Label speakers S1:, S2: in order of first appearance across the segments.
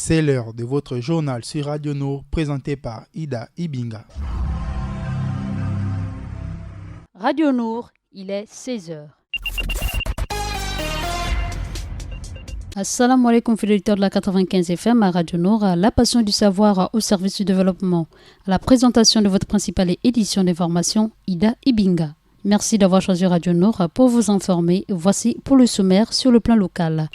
S1: C'est l'heure de votre journal sur Radio Nord présenté par Ida Ibinga.
S2: Radio Nord, il est 16h. Assalamu alaikum, fidèles de la 95 FM à Radio Nord, à la passion du savoir au service du développement. À la présentation de votre principale édition d'information, Ida Ibinga. Merci d'avoir choisi Radio Nord pour vous informer. Voici pour le sommaire sur le plan local.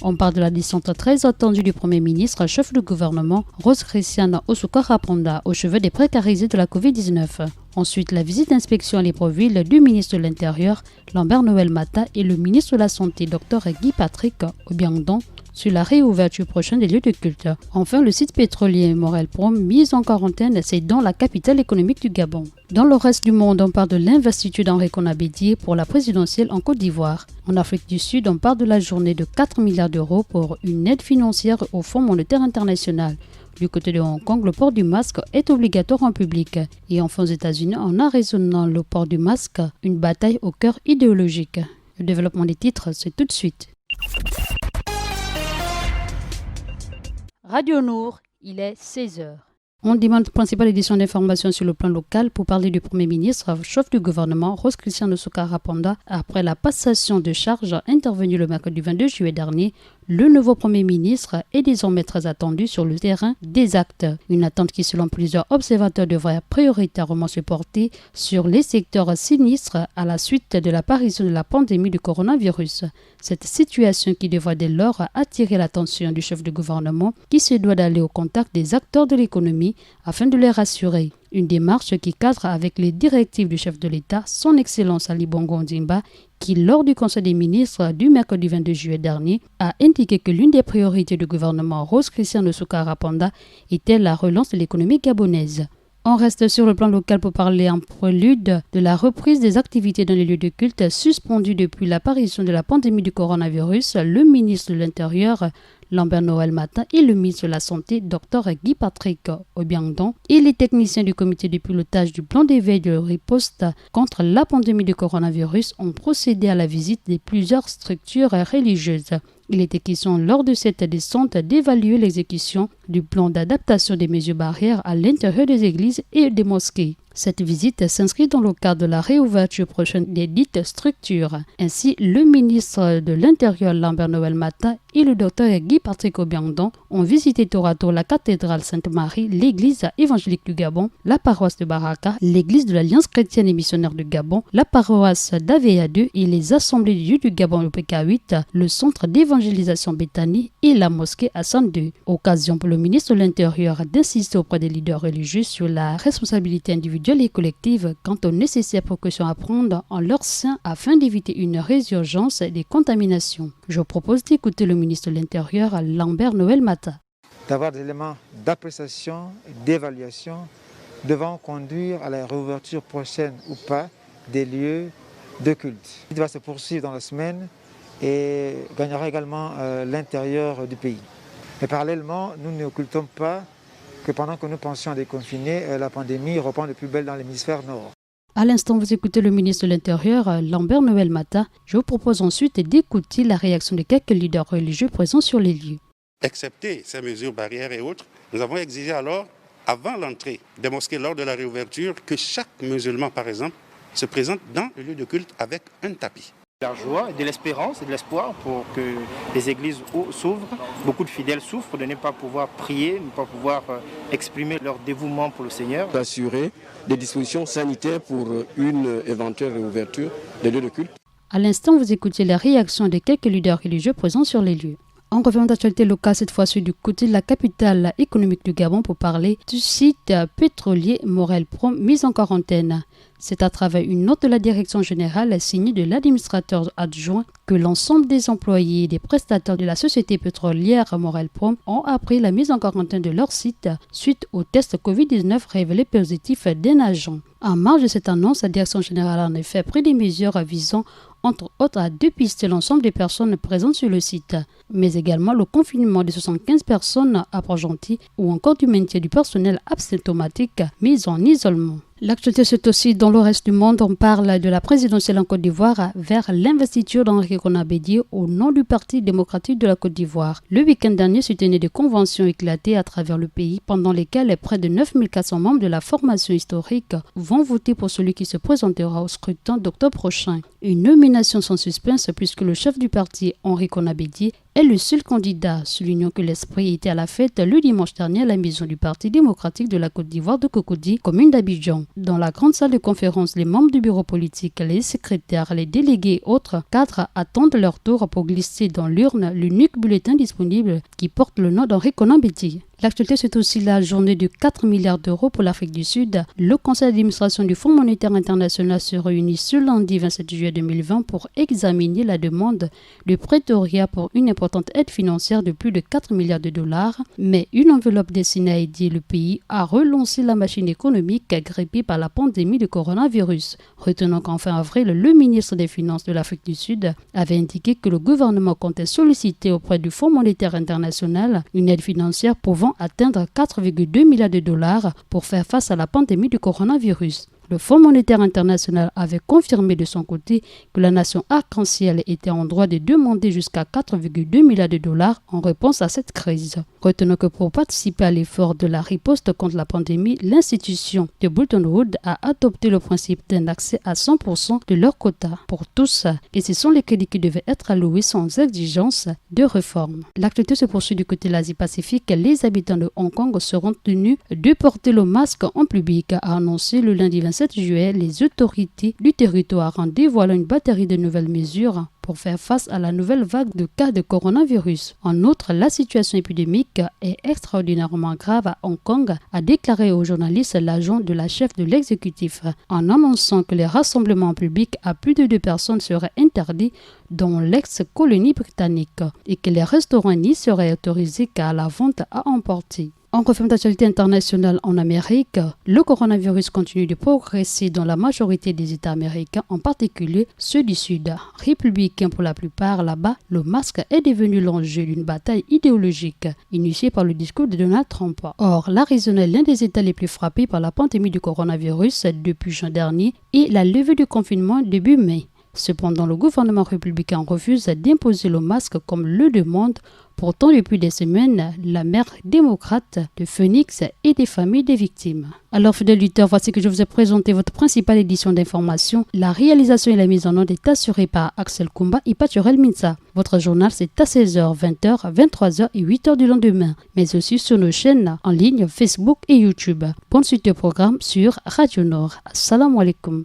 S2: On parle de la descente très attendue du Premier ministre, chef du gouvernement, Rose Christiane Osukara-Ponda, aux cheveux des précarisés de la Covid-19. Ensuite, la visite d'inspection à Libreville du ministre de l'Intérieur, Lambert Noël Mata, et le ministre de la Santé, Dr Guy Patrick Obiangdon, sur la réouverture prochaine des lieux de culte. Enfin, le site pétrolier Morel Prom, mis en quarantaine, c'est dans la capitale économique du Gabon. Dans le reste du monde, on parle de l'investiture d'Henri Konaté Dié pour la présidentielle en Côte d'Ivoire. En Afrique du Sud, on parle de la journée de 4 milliards d'euros pour une aide financière au Fonds monétaire international. Du côté de Hong Kong, le port du masque est obligatoire en public. Et enfin aux États-Unis, en arraisonnant le port du masque, une bataille au cœur idéologique. Le développement des titres, c'est tout de suite. Radio Nord, il est 16h. On demande principale édition d'information sur le plan local pour parler du Premier ministre, chef du gouvernement, Rose Christiane Osukara-Ponda. Après la passation de charges intervenue le mercredi 22 juillet dernier, le nouveau Premier ministre est désormais très attendu sur le terrain des actes. Une attente qui, selon plusieurs observateurs, devrait prioritairement se porter sur les secteurs sinistres à la suite de l'apparition de la pandémie du coronavirus. Cette situation qui devrait dès lors attirer l'attention du chef de gouvernement qui se doit d'aller au contact des acteurs de l'économie afin de les rassurer. Une démarche qui cadre avec les directives du chef de l'État, son Excellence Ali Bongo Ondimba, qui, lors du Conseil des ministres du mercredi 22 juillet dernier, a indiqué que l'une des priorités du gouvernement Rose Christiane Osukara-Ponda était la relance de l'économie gabonaise. On reste sur le plan local pour parler en prélude de la reprise des activités dans les lieux de culte suspendues depuis l'apparition de la pandémie du coronavirus. Le ministre de l'Intérieur, Lambert Noël Mata, et le ministre de la Santé, Dr Guy Patrick Obiangdon, et les techniciens du comité de pilotage du plan d'éveil de riposte contre la pandémie du coronavirus ont procédé à la visite de plusieurs structures religieuses. Il était question lors de cette descente d'évaluer l'exécution du plan d'adaptation des mesures barrières à l'intérieur des églises et des mosquées. Cette visite s'inscrit dans le cadre de la réouverture prochaine des dites structures. Ainsi, le ministre de l'Intérieur Lambert Noël Mata et le docteur Guy Patrick Obiangdon ont visité tour à tour la cathédrale Sainte-Marie, l'église évangélique du Gabon, la paroisse de Baraka, l'église de l'Alliance chrétienne et missionnaire du Gabon, la paroisse d'Avea 2 et les assemblées de Dieu du Gabon le PK8, le centre d'évangélisation Béthanie et la mosquée Hassan II. Occasion pour le ministre de l'Intérieur d'insister auprès des leaders religieux sur la responsabilité individuelle et collective quant aux nécessaires précautions à prendre en leur sein afin d'éviter une résurgence des contaminations. Je propose d'écouter le ministre de l'Intérieur, Lambert Noël Mata.
S3: D'avoir des éléments d'appréciation et d'évaluation devant conduire à la réouverture prochaine ou pas des lieux de culte. Il va se poursuivre dans la semaine et gagnera également l'intérieur du pays. Mais parallèlement, nous n'occultons pas que pendant que nous pensions à déconfiner, la pandémie reprend de plus belle dans l'hémisphère nord.
S2: À l'instant, vous écoutez le ministre de l'Intérieur, Lambert Noël Mata. Je vous propose ensuite d'écouter la réaction de quelques leaders religieux présents sur les lieux.
S4: Excepté ces mesures barrières et autres, nous avons exigé alors, avant l'entrée des mosquées lors de la réouverture, que chaque musulman, par exemple, se présente dans le lieu de culte avec un tapis.
S5: De la joie, de l'espérance et de l'espoir pour que les églises s'ouvrent. Beaucoup de fidèles souffrent de ne pas pouvoir prier, de ne pas pouvoir exprimer leur dévouement pour le Seigneur.
S6: D'assurer des dispositions sanitaires pour une éventuelle réouverture des lieux de culte.
S2: À l'instant, vous écoutez la réaction de quelques leaders religieux présents sur les lieux. On revient d'actualité locale, cette fois-ci du côté de la capitale économique du Gabon pour parler du site pétrolier Morel Prom mis en quarantaine. C'est à travers une note de la direction générale signée de l'administrateur adjoint que l'ensemble des employés et des prestataires de la société pétrolière Morel Prom ont appris la mise en quarantaine de leur site suite au test Covid-19 révélé positif d'un agent. En marge de cette annonce, la direction générale a en effet pris des mesures visant entre autres à dépister l'ensemble des personnes présentes sur le site, mais également le confinement de 75 personnes à Port-Gentil ou encore du maintien du personnel asymptomatique mis en isolement. L'actualité, c'est aussi dans le reste du monde. On parle de la présidentielle en Côte d'Ivoire vers l'investiture d'Henri Konan Bédié au nom du Parti démocratique de la Côte d'Ivoire. Le week-end dernier, se tenaient des conventions éclatées à travers le pays pendant lesquelles près de 9400 membres de la formation historique vont voter pour celui qui se présentera au scrutin d'octobre prochain. Une nomination sans suspense puisque le chef du parti, Henri Konan Bédié, est le seul candidat, soulignant que l'esprit était à la fête le dimanche dernier à la maison du Parti démocratique de la Côte d'Ivoire de Cocody, commune d'Abidjan. Dans la grande salle de conférence, les membres du bureau politique, les secrétaires, les délégués et autres cadres attendent leur tour pour glisser dans l'urne l'unique bulletin disponible qui porte le nom d'Henri Konan Bédié. L'actualité, c'est aussi la journée de 4 milliards d'euros pour l'Afrique du Sud. Le conseil d'administration du Fonds monétaire international se réunit ce lundi 27 juillet 2020 pour examiner la demande de Pretoria pour une importante aide financière de plus de 4 milliards de dollars. Mais une enveloppe destinée à aider le pays à relancer la machine économique grippée par la pandémie de coronavirus. Retenons qu'en fin avril, le ministre des Finances de l'Afrique du Sud avait indiqué que le gouvernement comptait solliciter auprès du Fonds monétaire international une aide financière pouvant atteindre 4,2 milliards de dollars pour faire face à la pandémie du coronavirus. Le Fonds monétaire international avait confirmé de son côté que la nation arc-en-ciel était en droit de demander jusqu'à 4,2 milliards de dollars en réponse à cette crise. Retenons que pour participer à l'effort de la riposte contre la pandémie, l'institution de Bretton Woods a adopté le principe d'un accès à 100% de leur quota pour tous et ce sont les crédits qui devaient être alloués sans exigence de réforme. L'actualité se poursuit du côté de l'Asie-Pacifique. Les habitants de Hong Kong seront tenus de porter le masque en public, a annoncé le lundi 27 juillet les autorités du territoire en dévoilant une batterie de nouvelles mesures pour faire face à la nouvelle vague de cas de coronavirus. En outre, la situation épidémique est extraordinairement grave à Hong Kong, a déclaré aux journalistes l'agent de la chef de l'exécutif, en annonçant que les rassemblements publics à plus de 2 personnes seraient interdits dans l'ex-colonie britannique et que les restaurants n'y seraient autorisés qu'à la vente à emporter. En confirme d'actualité internationale en Amérique, le coronavirus continue de progresser dans la majorité des États américains, en particulier ceux du Sud. Républicains pour la plupart, là-bas, le masque est devenu l'enjeu d'une bataille idéologique initiée par le discours de Donald Trump. Or, l'Arizona est l'un des États les plus frappés par la pandémie du coronavirus depuis juin dernier et la levée du confinement début mai. Cependant, le gouvernement républicain refuse d'imposer le masque comme le demande. Pourtant, depuis des semaines, la maire démocrate de Phoenix et des familles des victimes. Alors, fidèles auditeurs, voici que je vous ai présenté votre principale édition d'information. La réalisation et la mise en onde est assurée par Axel Kumba et Paturel Minsa. Votre journal, c'est à 16h, 20h, 23h et 8h du lendemain, mais aussi sur nos chaînes en ligne Facebook et YouTube. Bonne suite de programme sur Radio Nord. Assalamu alaikum.